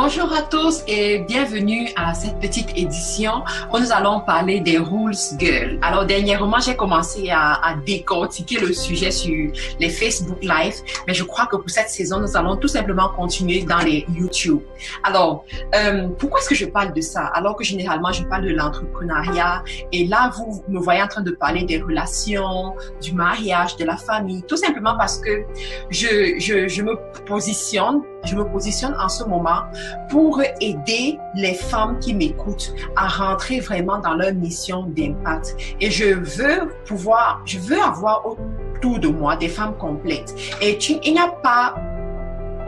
Bonjour à tous et bienvenue à cette petite édition où nous allons parler des Rules Girls. Alors dernièrement, j'ai commencé à décortiquer le sujet sur les Facebook Live, mais je crois que pour cette saison, nous allons tout simplement continuer dans les YouTube. Alors, pourquoi est-ce que je parle de ça? Alors que généralement, je parle de l'entrepreneuriat et là, vous me voyez en train de parler des relations, du mariage, de la famille, tout simplement parce que je me positionne en ce moment pour aider les femmes qui m'écoutent à rentrer vraiment dans leur mission d'impact. Et je veux avoir autour de moi des femmes complètes. Et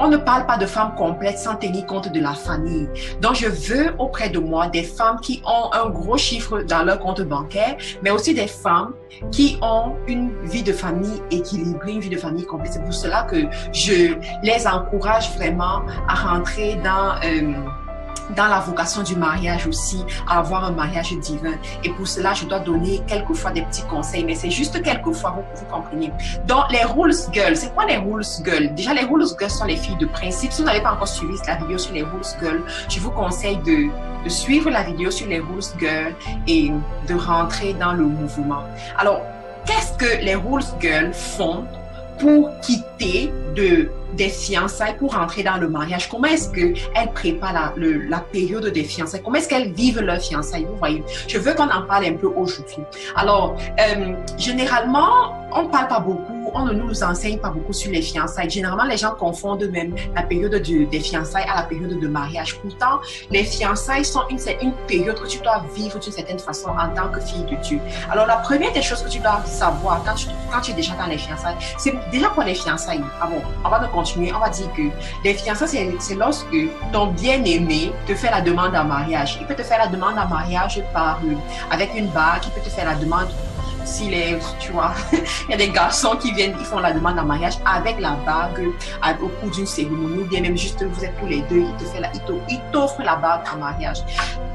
on ne parle pas de femmes complètes sans tenir compte de la famille. Donc, je veux auprès de moi des femmes qui ont un gros chiffre dans leur compte bancaire, mais aussi des femmes qui ont une vie de famille équilibrée, une vie de famille complète. C'est pour cela que je les encourage vraiment à rentrer dans la vocation du mariage aussi, à avoir un mariage divin. Et pour cela, je dois donner quelquefois des petits conseils, mais c'est juste quelquefois, vous comprenez. Donc, les Rules Girls, c'est quoi les Rules Girls? Déjà, les Rules Girls sont les filles de principe. Si vous n'avez pas encore suivi la vidéo sur les Rules Girls, je vous conseille de suivre la vidéo sur les Rules Girls et de rentrer dans le mouvement. Alors, qu'est-ce que les Rules Girls font pour quitter des fiançailles pour entrer dans le mariage? Comment est-ce qu'elles préparent la période des fiançailles? Comment est-ce qu'elles vivent leurs fiançailles? Vous voyez, je veux qu'on en parle un peu aujourd'hui. Alors, généralement, on ne parle pas beaucoup, on ne nous enseigne pas beaucoup sur les fiançailles. Généralement, les gens confondent même la période des fiançailles à la période de mariage. Pourtant, les fiançailles sont une période que tu dois vivre d'une certaine façon en tant que fille de Dieu. Alors, la première des choses que tu dois savoir quand tu es déjà dans les fiançailles, c'est déjà pour les fiançailles. Ah bon, avant de continuer, on va dire que les fiançailles, c'est lorsque ton bien-aimé te fait la demande en mariage. Il peut te faire la demande en mariage avec une bague, il peut te faire la demande. Tu vois, il y a des garçons qui viennent, ils font la demande en mariage avec la bague au cours d'une cérémonie, ou bien même juste vous êtes tous les deux, il t'offre la bague en mariage.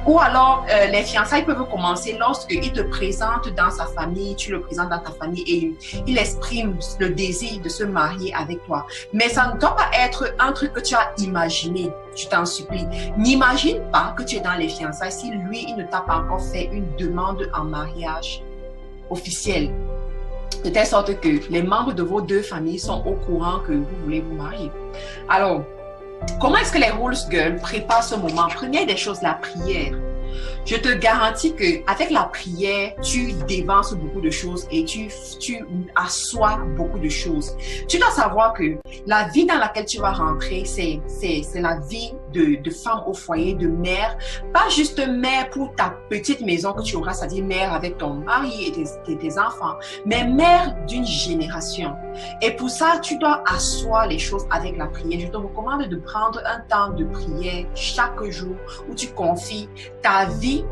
Ou alors, les fiançailles peuvent commencer lorsqu'il te présente dans sa famille, tu le présentes dans ta famille et il exprime le désir de se marier avec toi. Mais ça ne doit pas être un truc que tu as imaginé, je t'en supplie. N'imagine pas que tu es dans les fiançailles si lui, il ne t'a pas encore fait une demande en mariage officielle, de telle sorte que les membres de vos deux familles sont au courant que vous voulez vous marier. Alors, comment est-ce que les Rules Girls préparent ce moment? Première des choses, la prière. Je te garantis qu'avec la prière, tu dévances beaucoup de choses et tu assois beaucoup de choses. Tu dois savoir que la vie dans laquelle tu vas rentrer, c'est la vie de femme au foyer, de mère. Pas juste mère pour ta petite maison que tu auras, c'est-à-dire mère avec ton mari et tes enfants, mais mère d'une génération. Et pour ça, tu dois asseoir les choses avec la prière. Je te recommande de prendre un temps de prière chaque jour où tu confies ta vie,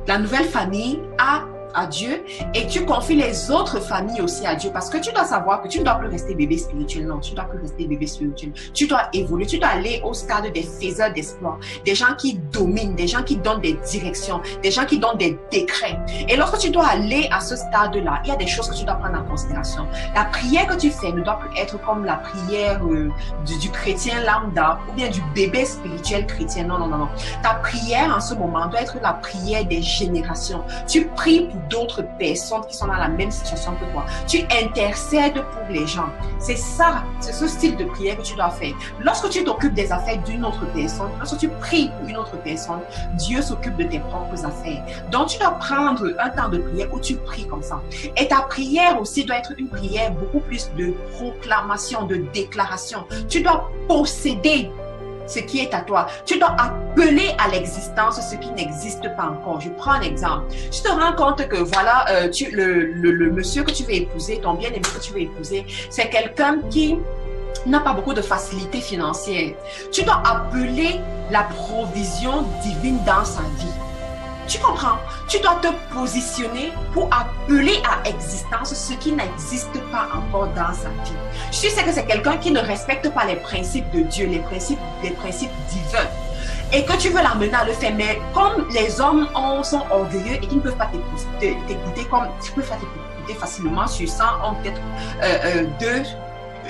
la nouvelle famille à Dieu et tu confies les autres familles aussi à Dieu parce que tu dois savoir que tu ne dois plus rester bébé spirituel, non, tu ne dois plus rester bébé spirituel, tu dois évoluer, tu dois aller au stade des faiseurs d'espoir, des gens qui dominent, des gens qui donnent des directions, des gens qui donnent des décrets. Et lorsque tu dois aller à ce stade-là, il y a des choses que tu dois prendre en considération. La prière que tu fais ne doit plus être comme la prière du chrétien lambda ou bien du bébé spirituel chrétien, non. Ta prière en ce moment doit être la prière des générations. Tu pries pour d'autres personnes qui sont dans la même situation que toi. Tu intercèdes pour les gens. C'est ça, c'est ce style de prière que tu dois faire. Lorsque tu t'occupes des affaires d'une autre personne, lorsque tu pries pour une autre personne, Dieu s'occupe de tes propres affaires. Donc, tu dois prendre un temps de prière où tu pries comme ça. Et ta prière aussi doit être une prière beaucoup plus de proclamation, de déclaration. Tu dois posséder ce qui est à toi. Tu dois appeler à l'existence ce qui n'existe pas encore. Je prends un exemple. Tu te rends compte que voilà, le monsieur que tu veux épouser, ton bien-aimé que tu veux épouser, c'est quelqu'un qui n'a pas beaucoup de facilité financière. Tu dois appeler la provision divine dans sa vie. Tu comprends? Tu dois te positionner pour appeler à existence ce qui n'existe pas encore dans sa vie. Je sais que c'est quelqu'un qui ne respecte pas les principes de Dieu, les principes divins. Et que tu veux l'amener à le faire, mais comme les hommes sont orgueilleux et qui ne peuvent pas t'écouter, comme tu peux pas t'écouter facilement sur 100, on peut-être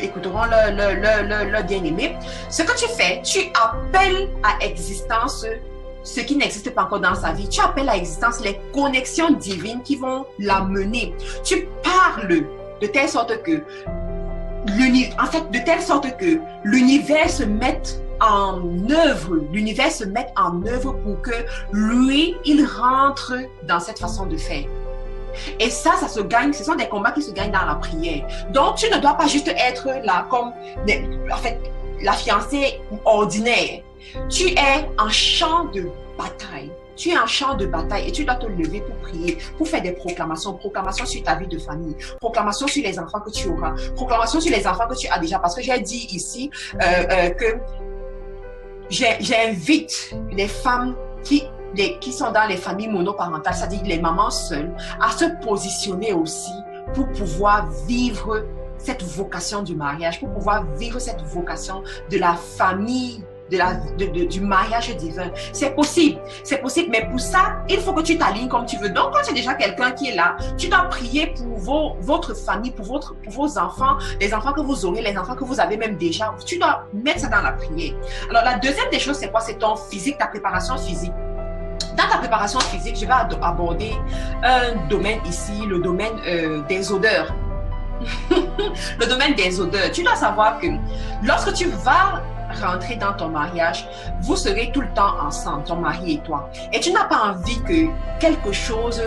écouteront leur bien-aimé. Ce que tu fais, tu appelles à existence ce qui n'existe pas encore dans sa vie. Tu appelles à existence les connexions divines qui vont l'amener. Tu parles de telle sorte que l'univers se mette en œuvre, pour que lui, il rentre dans cette façon de faire. Et ça se gagne, ce sont des combats qui se gagnent dans la prière. Donc, tu ne dois pas juste être là comme, la fiancée ordinaire. Tu es en champ de bataille. Tu es en champ de bataille et tu dois te lever pour prier, pour faire des proclamations sur ta vie de famille, proclamations sur les enfants que tu auras, proclamations sur les enfants que tu as déjà. Parce que j'ai dit ici que j'invite les femmes qui sont dans les familles monoparentales, c'est-à-dire les mamans seules, à se positionner aussi pour pouvoir vivre cette vocation du mariage, pour pouvoir vivre cette vocation de la famille, du mariage divin. C'est possible, mais pour ça, il faut que tu t'alignes comme tu veux. Donc, quand tu as déjà quelqu'un qui est là, tu dois prier pour votre famille, pour vos enfants, les enfants que vous aurez, les enfants que vous avez même déjà. Tu dois mettre ça dans la prière. Alors, la deuxième des choses, c'est quoi? C'est ton physique, ta préparation physique. Dans ta préparation physique, je vais aborder un domaine ici, le domaine des odeurs. Le domaine des odeurs. Tu dois savoir que lorsque tu vas rentrer dans ton mariage, vous serez tout le temps ensemble, ton mari et toi. Et tu n'as pas envie que quelque chose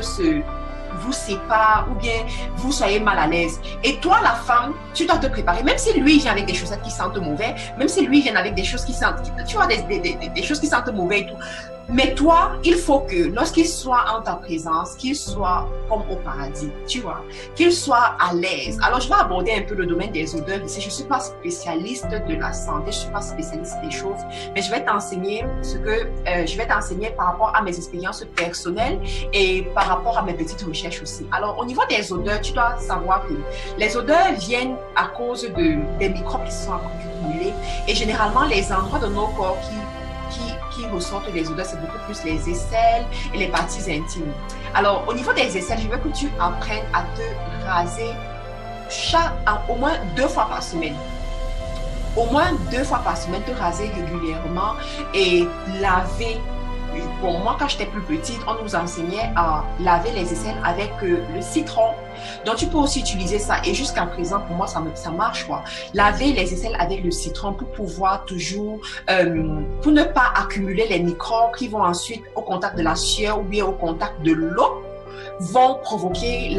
vous sépare ou bien vous soyez mal à l'aise. Et toi, la femme, tu dois te préparer. Même si lui vient avec des chaussettes qui sentent mauvais, même si lui vient avec des choses qui sentent, tu vois, des choses qui sentent mauvais et tout. Mais toi, il faut que lorsqu'il soit en ta présence, qu'il soit comme au paradis, tu vois, qu'il soit à l'aise. Alors, je vais aborder un peu le domaine des odeurs ici. Je ne suis pas spécialiste de la santé, je ne suis pas spécialiste des choses, mais je vais t'enseigner par rapport à mes expériences personnelles et par rapport à mes petites recherches aussi. Alors, au niveau des odeurs, tu dois savoir que les odeurs viennent à cause des microbes qui sont accumulés et généralement les endroits de nos corps qui ressortent des odeurs, c'est beaucoup plus les aisselles et les parties intimes. Alors, au niveau des aisselles, je veux que tu apprennes à te raser au moins 2 fois par semaine. Au moins 2 fois par semaine, te raser régulièrement et laver. Bon, moi, quand j'étais plus petite, on nous enseignait à laver les aisselles avec le citron. Donc, tu peux aussi utiliser ça. Et jusqu'à présent, pour moi, ça marche, quoi. Laver les aisselles avec le citron pour pouvoir toujours, pour ne pas accumuler les microbes qui vont ensuite, au contact de la sueur ou bien au contact de l'eau, vont provoquer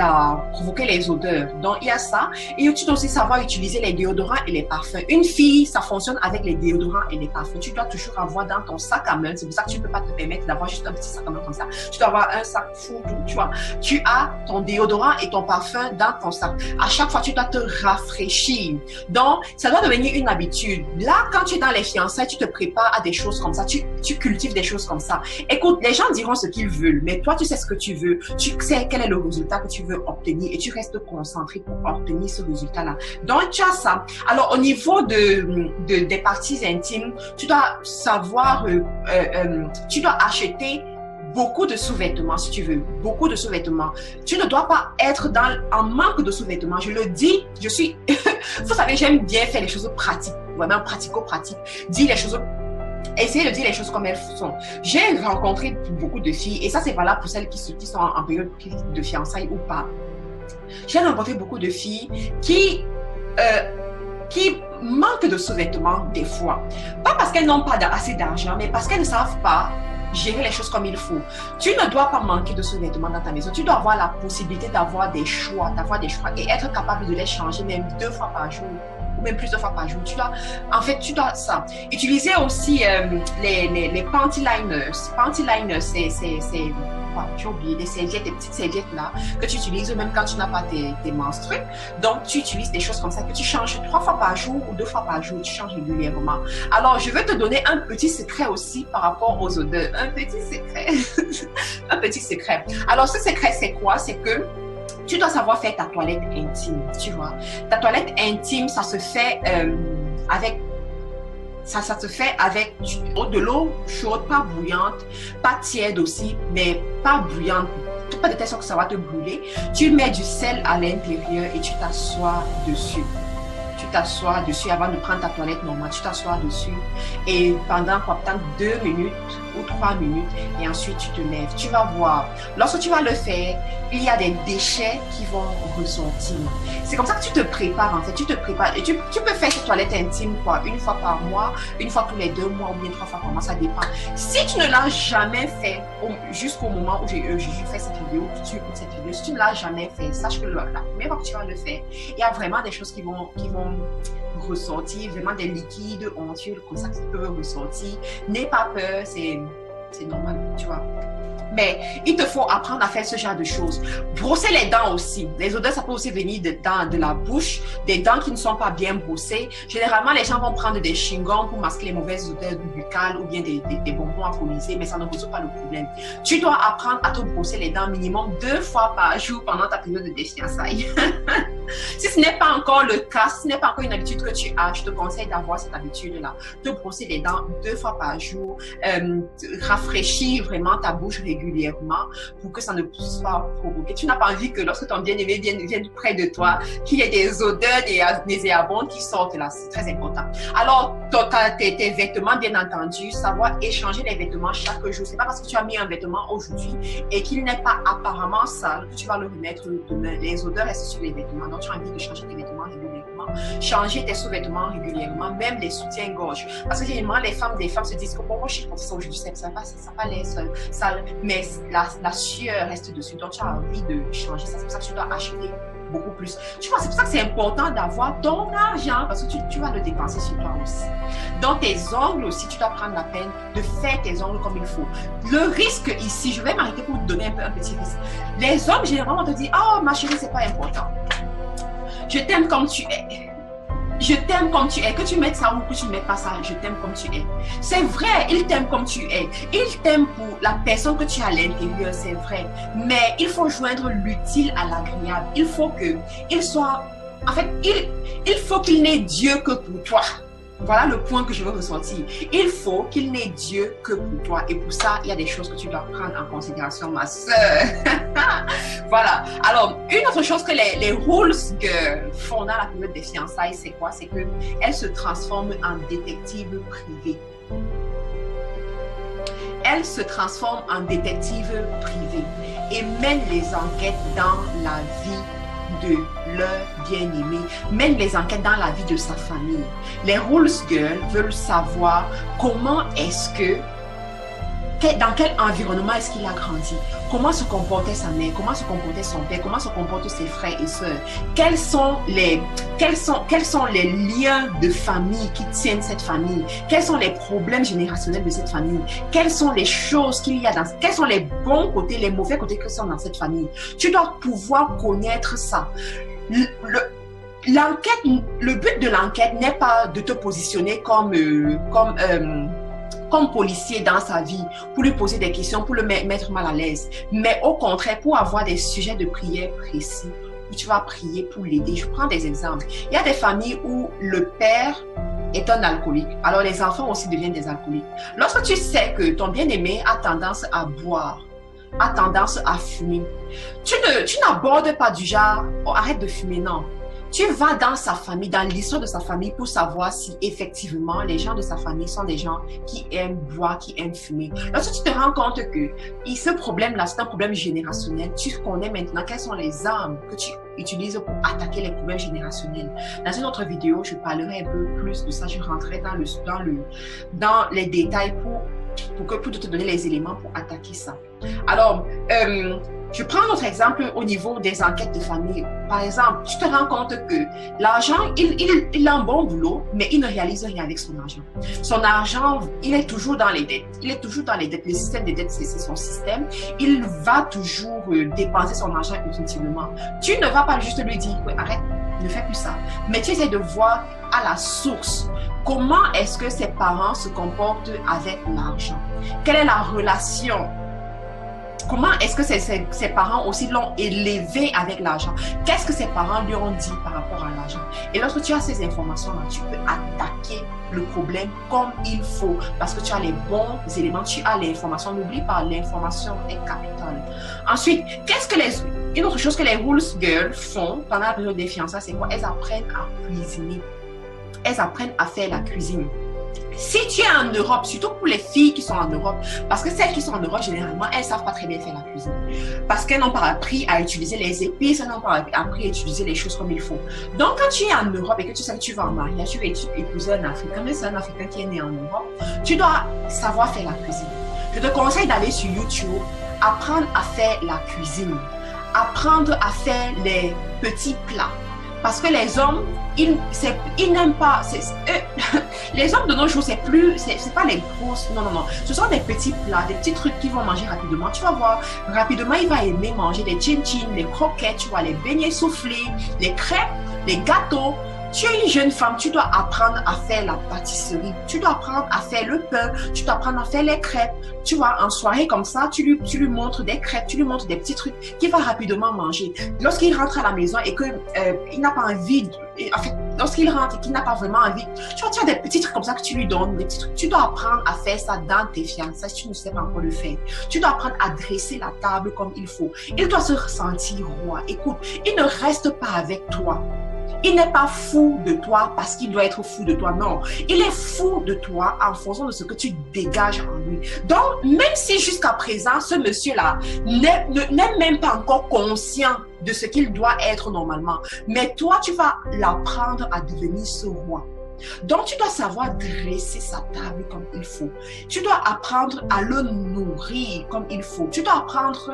les odeurs. Donc, il y a ça. Et tu dois aussi savoir utiliser les déodorants et les parfums. Une fille, ça fonctionne avec les déodorants et les parfums. Tu dois toujours avoir dans ton sac à main. C'est pour ça que tu ne peux pas te permettre d'avoir juste un petit sac à main comme ça. Tu dois avoir un sac fou, tu vois. Tu as ton déodorant et ton parfum dans ton sac. À chaque fois, tu dois te rafraîchir. Donc, ça doit devenir une habitude. Là, quand tu es dans les fiançailles, tu te prépares à des choses comme ça. Tu cultives des choses comme ça. Écoute, les gens diront ce qu'ils veulent, mais toi, tu sais ce que tu veux. Tu sais quel est le résultat que tu veux obtenir et tu restes concentré pour obtenir ce résultat-là. Donc, tu as ça. Alors, au niveau des parties intimes, tu dois savoir, tu dois acheter beaucoup de sous-vêtements si tu veux, beaucoup de sous-vêtements. Tu ne dois pas être en manque de sous-vêtements. Je le dis, vous savez, j'aime bien faire les choses pratiques, vraiment pratico-pratiques. Essayez de dire les choses comme elles sont. J'ai rencontré beaucoup de filles, et ça c'est valable pour celles qui sont en période de fiançailles ou pas. J'ai rencontré beaucoup de filles qui manquent de sous-vêtements des fois. Pas parce qu'elles n'ont pas assez d'argent, mais parce qu'elles ne savent pas gérer les choses comme il faut. Tu ne dois pas manquer de sous-vêtements dans ta maison. Tu dois avoir la possibilité d'avoir des choix et être capable de les changer même 2 fois par jour. Ou même plusieurs fois par jour. Tu dois ça. Utiliser aussi les panty liners. Panty liners, j'ai oublié, des petites serviettes là, que tu utilises même quand tu n'as pas tes menstrues. Donc, tu utilises des choses comme ça que tu changes 3 fois par jour ou 2 fois par jour. Tu changes régulièrement. Alors, je vais te donner un petit secret aussi par rapport aux odeurs. Un petit secret. Un petit secret. Alors, ce secret, c'est quoi? C'est que tu dois savoir faire ta toilette intime, tu vois. Ta toilette intime, ça se fait avec de l'eau chaude, pas bouillante, pas tiède aussi, mais pas brûlante, pas de telle sorte que ça va te brûler. Tu mets du sel à l'intérieur et tu t'assois dessus. tu t'assois dessus avant de prendre ta toilette normale, tu t'assois dessus et pendant quoi, peut-être 2 minutes ou 3 minutes et ensuite tu te lèves. Tu vas voir, lorsque tu vas le faire, il y a des déchets qui vont ressortir. C'est comme ça que tu te prépares en fait, tu te prépares et tu peux faire cette toilette intime quoi, une fois par mois, une fois tous les 2 mois ou bien 3 fois par mois, ça dépend. Si tu ne l'as jamais fait jusqu'au moment où j'ai fait cette vidéo, que tu écoutes cette vidéo, si tu ne l'as jamais fait, sache que la première fois que tu vas le faire, il y a vraiment des choses qui vont ressortir, vraiment des liquides onctueux comme ça qui peuvent ressortir. N'aie pas peur, c'est normal, tu vois. Mais il te faut apprendre à faire ce genre de choses. Brosser les dents aussi. Les odeurs, ça peut aussi venir de la bouche, des dents qui ne sont pas bien brossées. Généralement, les gens vont prendre des chewing-gums pour masquer les mauvaises odeurs buccales ou bien des bonbons alcoolisés, mais ça ne résout pas le problème. Tu dois apprendre à te brosser les dents minimum 2 fois par jour pendant ta période de défiançailles. Si ce n'est pas encore le cas, si ce n'est pas encore une habitude que tu as, je te conseille d'avoir cette habitude-là. Te brosser les dents 2 fois par jour, rafraîchir vraiment ta bouche régulièrement pour que ça ne puisse pas provoquer. Tu n'as pas envie que lorsque ton bien-aimé vienne près de toi, qu'il y ait des odeurs nauséabondes qui sortent là. C'est très important. Alors, tes vêtements, bien entendu, savoir échanger les vêtements chaque jour. C'est pas parce que tu as mis un vêtement aujourd'hui et qu'il n'est pas apparemment sale que tu vas le remettre demain. Les odeurs restent sur les vêtements. Donc, tu as envie de changer tes vêtements régulièrement, changer tes sous-vêtements régulièrement, même les soutiens-gorge. Parce que généralement, les femmes se disent que pourquoi je suis portée ça aujourd'hui, ça pas l'air sale, mais la sueur reste dessus. Donc, tu as envie de changer ça. C'est pour ça que tu dois acheter beaucoup plus. Tu vois, c'est pour ça que c'est important d'avoir ton argent parce que tu vas le dépenser sur toi aussi. Dans tes ongles aussi, tu dois prendre la peine de faire tes ongles comme il faut. Le risque ici, je vais m'arrêter pour te donner un petit risque. Les hommes, généralement, vont te dire, oh, ma chérie, c'est pas important. Je t'aime comme tu es. Je t'aime comme tu es. Que tu mettes ça ou que tu ne mettes pas ça, je t'aime comme tu es. C'est vrai, il t'aime comme tu es. Il t'aime pour la personne que tu as à l'intérieur, c'est vrai. Mais il faut joindre l'utile à l'agréable. Il faut qu'il soit... En fait, il faut qu'il n'ait Dieu que pour toi. Voilà le point que je veux ressentir. Il faut qu'il n'ait Dieu que pour toi. Et pour ça, il y a des choses que tu dois prendre en considération, ma sœur. Voilà. Alors, une autre chose que les rules girls font dans la période des fiançailles, c'est quoi? C'est qu'elles se transforment en détectives privées. Elles se transforment en détectives privées et mènent les enquêtes dans la vie de leur bien-aimé, mène les enquêtes dans la vie de sa famille. Les rules girls veulent savoir comment est-ce que, dans quel environnement est-ce qu'il a grandi, comment se comportait sa mère, comment se comportait son père, comment se comportent ses frères et sœurs, quels sont les liens de famille qui tiennent cette famille, quels sont les problèmes générationnels de cette famille, quelles sont les choses qu'il y a dans, quels sont les bons côtés, les mauvais côtés qui sont dans cette famille. Tu dois pouvoir connaître ça. L'enquête, le but de l'enquête n'est pas de te positionner comme policier dans sa vie, pour lui poser des questions, pour le mettre mal à l'aise, mais au contraire, pour avoir des sujets de prière précis, où tu vas prier pour l'aider. Je prends des exemples. Il y a des familles où le père est un alcoolique. Alors, les enfants aussi deviennent des alcooliques. Lorsque tu sais que ton bien-aimé a tendance à boire, a tendance à fumer, tu n'abordes pas du genre, oh, arrête de fumer, non. Tu vas dans sa famille, dans l'histoire de sa famille pour savoir si effectivement les gens de sa famille sont des gens qui aiment boire, qui aiment fumer. Lorsque tu te rends compte que ce problème-là, c'est un problème générationnel, tu connais maintenant quelles sont les armes que tu utilises pour attaquer les problèmes générationnels. Dans une autre vidéo, je parlerai un peu plus de ça, je rentrerai dans les détails pour te donner les éléments pour attaquer ça. Alors, je prends notre exemple au niveau des enquêtes de famille. Par exemple, tu te rends compte que l'argent, il a un bon boulot, mais il ne réalise rien avec son argent. Son argent, il est toujours dans les dettes. Il est toujours dans les dettes. Le système des dettes, c'est son système. Il va toujours dépenser son argent inutilement. Tu ne vas pas juste lui dire, arrête, ne fais plus ça. Mais tu essaies de voir à la source comment est-ce que ses parents se comportent avec l'argent. Quelle est la relation? Comment est-ce que ses parents aussi l'ont élevé avec l'argent? Qu'est-ce que ses parents lui ont dit par rapport à l'argent? Et lorsque tu as ces informations-là, tu peux attaquer le problème comme il faut parce que tu as les bons éléments, tu as l'information. N'oublie pas, l'information est capitale. Ensuite, qu'est-ce que Une autre chose que les rules girls font pendant la période des fiançailles, c'est quoi? Elles apprennent à cuisiner. Elles apprennent à faire la cuisine. Si tu es en Europe, surtout pour les filles qui sont en Europe, parce que celles qui sont en Europe, généralement, elles ne savent pas très bien faire la cuisine. Parce qu'elles n'ont pas appris à utiliser les épices, elles n'ont pas appris à utiliser les choses comme il faut. Donc, quand tu es en Europe et que tu sais que tu vas en mariage, tu vas épouser un Africain, mais c'est un Africain qui est né en Europe, tu dois savoir faire la cuisine. Je te conseille d'aller sur YouTube, apprendre à faire la cuisine, apprendre à faire les petits plats. Parce que les hommes, ils n'aiment pas. Les hommes de nos jours, c'est pas les grosses. Non, non, non. Ce sont des petits plats, des petits trucs qu'ils vont manger rapidement. Tu vas voir, rapidement, il va aimer manger des chin-chin, les croquettes, tu vois, les beignets soufflés, les crêpes, les gâteaux. Tu es une jeune femme, tu dois apprendre à faire la pâtisserie, tu dois apprendre à faire le pain, tu dois apprendre à faire les crêpes. Tu vois, en soirée comme ça, tu lui montres des crêpes, tu lui montres des petits trucs qu'il va rapidement manger. Lorsqu'il rentre à la maison et qu'il n'a pas envie, en fait, lorsqu'il rentre et qu'il n'a pas vraiment envie, tu as des petits trucs comme ça que tu lui donnes, des petits trucs. Tu dois apprendre à faire ça dans tes fiançailles si tu ne sais pas encore le faire. Tu dois apprendre à dresser la table comme il faut. Il doit se ressentir roi. Écoute, il ne reste pas avec toi. Il n'est pas fou de toi parce qu'il doit être fou de toi, non. Il est fou de toi en fonction de ce que tu dégages en lui. Donc, même si jusqu'à présent, ce monsieur-là n'est même pas encore conscient de ce qu'il doit être normalement, mais toi, tu vas l'apprendre à devenir ce roi. Donc, tu dois savoir dresser sa table comme il faut. Tu dois apprendre à le nourrir comme il faut. Tu dois apprendre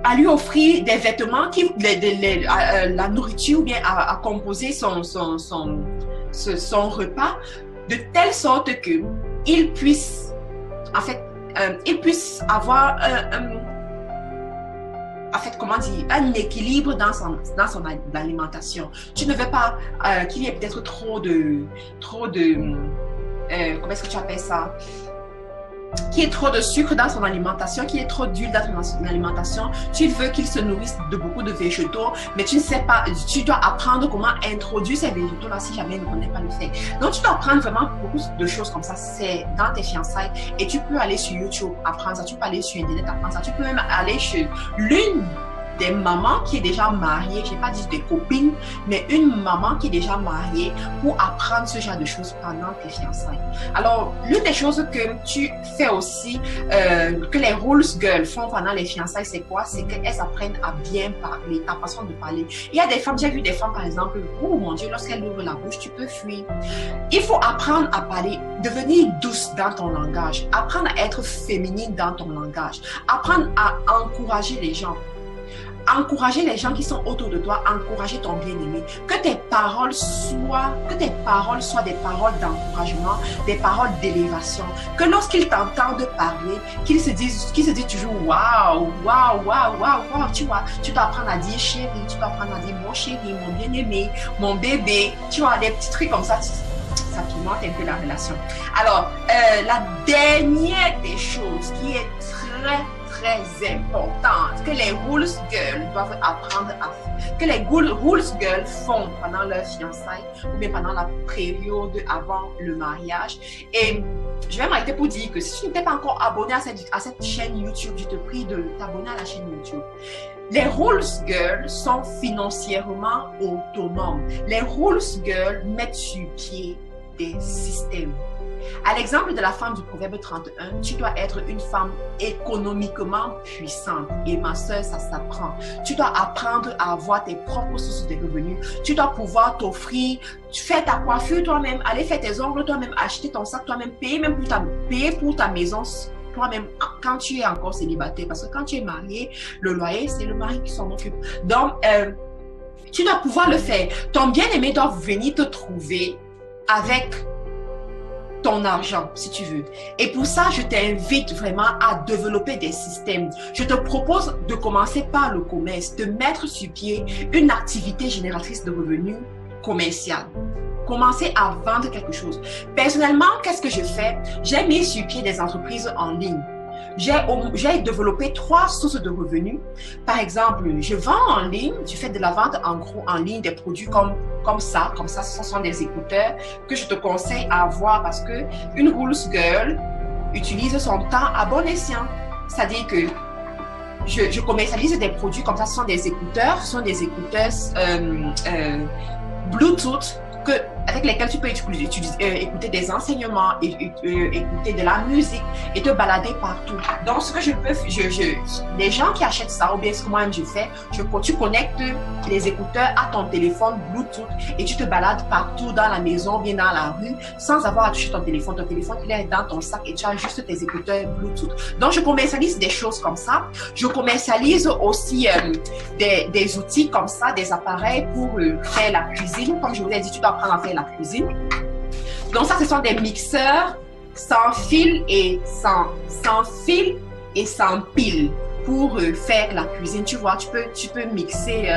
à lui offrir des vêtements, la nourriture ou bien à composer son repas de telle sorte que il puisse, en fait, avoir comment dire, un équilibre dans son alimentation. Tu ne veux pas qu'il y ait peut-être trop de comment est-ce que tu appelles ça? Qu'il y ait trop de sucre dans son alimentation, qu'il y ait trop d'huile dans son alimentation. Tu veux qu'il se nourrisse de beaucoup de végétaux, mais tu ne sais pas, tu dois apprendre comment introduire ces végétaux-là si jamais il ne connaît pas le faire. Donc, tu dois apprendre vraiment beaucoup de choses comme ça. C'est dans tes fiançailles et tu peux aller sur YouTube apprendre ça, tu peux aller sur Internet apprendre ça, tu peux même aller chez l'une des mamans qui est déjà mariée, je n'ai pas dit des copines, mais une maman qui est déjà mariée pour apprendre ce genre de choses pendant tes fiançailles. Alors, l'une des choses que tu fais aussi, que les rules girls font pendant les fiançailles, c'est quoi? C'est qu'elles apprennent à bien parler, ta façon de parler. Il y a des femmes, j'ai vu des femmes par exemple, oh mon Dieu, lorsqu'elles ouvrent la bouche, tu peux fuir. Il faut apprendre à parler, devenir douce dans ton langage, apprendre à être féminine dans ton langage, apprendre à encourager les gens. Encourager les gens qui sont autour de toi, encourager ton bien-aimé. Que tes paroles soient des paroles d'encouragement, des paroles d'élévation. Que lorsqu'ils t'entendent parler, qu'ils se disent toujours waouh, waouh, waouh, waouh, waouh. Tu vois, tu dois apprendre à dire chérie, tu dois apprendre à dire mon chéri, mon bien-aimé, mon bébé. Tu vois, des petits trucs comme ça. Ça pimente un peu la relation. Alors, la dernière des choses qui est très importante que les rules girls doivent apprendre à faire, que les rules girls font pendant leur fiançailles ou bien pendant la période avant le mariage. Et je vais m'arrêter pour dire que si tu n'étais pas encore abonné à cette chaîne YouTube, je te prie de t'abonner à la chaîne YouTube. Les rules girls sont financièrement autonomes. Les rules girls mettent sur pied des systèmes. À l'exemple de la femme du Proverbe 31, tu dois être une femme économiquement puissante. Et ma soeur, ça s'apprend. Tu dois apprendre à avoir tes propres sources de revenus. Tu dois pouvoir t'offrir, faire ta coiffure toi-même, aller faire tes ongles toi-même, acheter ton sac toi-même, payer pour ta maison toi-même quand tu es encore célibataire. Parce que quand tu es marié, le loyer, c'est le mari qui s'en occupe. Donc, tu dois pouvoir le faire. Ton bien-aimé doit venir te trouver avec ton argent, si tu veux. Et pour ça, je t'invite vraiment à développer des systèmes. Je te propose de commencer par le commerce, de mettre sur pied une activité génératrice de revenus commerciale. Commencer à vendre quelque chose. Personnellement, qu'est-ce que je fais? J'ai mis sur pied des entreprises en ligne. J'ai développé 3 sources de revenus. Par exemple, je vends en ligne, je fais de la vente en gros en ligne des produits comme ça, ce sont des écouteurs que je te conseille à avoir parce que une rules girl utilise son temps à bon escient. C'est-à-dire que je commercialise des produits comme ça. Ce sont des écouteurs, Bluetooth avec lesquels tu peux écouter des enseignements, écouter de la musique et te balader partout. Donc, ce que je peux, les gens qui achètent ça, ou bien ce que moi-même je fais, tu connectes les écouteurs à ton téléphone Bluetooth et tu te balades partout dans la maison, bien dans la rue, sans avoir à toucher ton téléphone. Ton téléphone, il est dans ton sac et tu as juste tes écouteurs Bluetooth. Donc, je commercialise des choses comme ça. Je commercialise aussi des outils comme ça, des appareils pour faire la cuisine. Comme je vous l'ai dit, tu dois apprendre à faire la cuisine. Donc ça, ce sont des mixeurs sans fil et sans pile pour faire la cuisine. Tu vois, tu peux mixer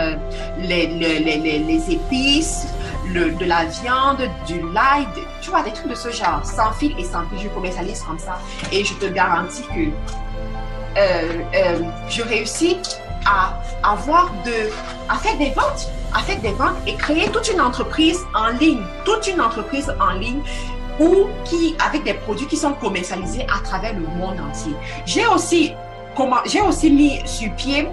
les épices, de la viande, du lait, tu vois, des trucs de ce genre, sans fil et sans pile. Je commercialise comme ça et je te garantis que je réussis à faire des ventes et créer toute une entreprise en ligne, avec des produits qui sont commercialisés à travers le monde entier. J'ai aussi mis sur pied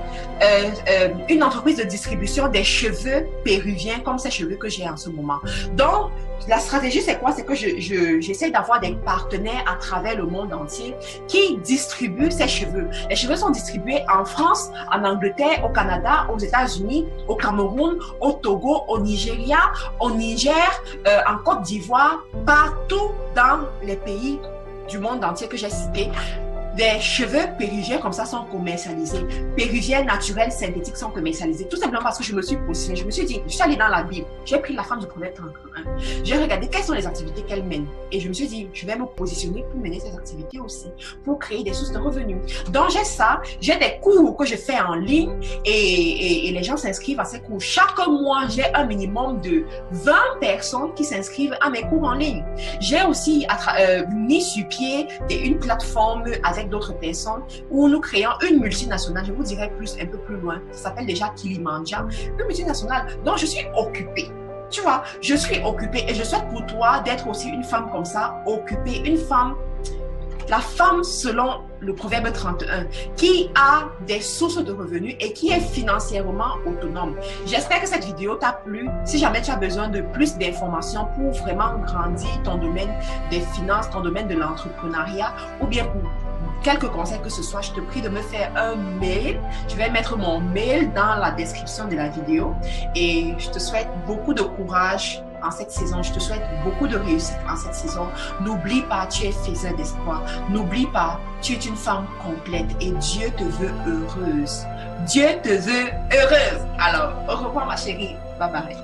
une entreprise de distribution des cheveux péruviens comme ces cheveux que j'ai en ce moment. Donc, la stratégie, c'est quoi? C'est que j'essaie d'avoir des partenaires à travers le monde entier qui distribuent ces cheveux. Les cheveux sont distribués en France, en Angleterre, au Canada, aux États-Unis, au Cameroun, au Togo, au Nigeria, au Niger, en Côte d'Ivoire, partout dans les pays du monde entier que j'ai cités. Des cheveux péruviens comme ça sont commercialisés. Péruviens naturels, synthétiques sont commercialisés. Tout simplement parce que je me suis positionnée. Je me suis dit, je suis allée dans la Bible. J'ai pris la femme du prophète 31. J'ai regardé quelles sont les activités qu'elle mène. Et je me suis dit, je vais me positionner pour mener ces activités aussi. Pour créer des sources de revenus. Donc j'ai ça. J'ai des cours que je fais en ligne. Et les gens s'inscrivent à ces cours. Chaque mois, j'ai un minimum de 20 personnes qui s'inscrivent à mes cours en ligne. J'ai aussi mis sur pied une plateforme avec d'autres personnes où nous créons une multinationale, je vous dirai un peu plus loin, ça s'appelle déjà Kilimanjaro, une multinationale dont je suis occupée. Tu vois, je suis occupée et je souhaite pour toi d'être aussi une femme comme ça, occupée, la femme selon le proverbe 31, qui a des sources de revenus et qui est financièrement autonome. J'espère que cette vidéo t'a plu. Si jamais tu as besoin de plus d'informations pour vraiment grandir ton domaine des finances, ton domaine de l'entrepreneuriat, ou bien pour quelques conseils que ce soit, je te prie de me faire un mail. Je vais mettre mon mail dans la description de la vidéo et je te souhaite beaucoup de courage en cette saison. Je te souhaite beaucoup de réussite en cette saison. N'oublie pas, tu es faiseur d'espoir. N'oublie pas, tu es une femme complète et Dieu te veut heureuse. Dieu te veut heureuse. Alors, au revoir ma chérie. Bye bye.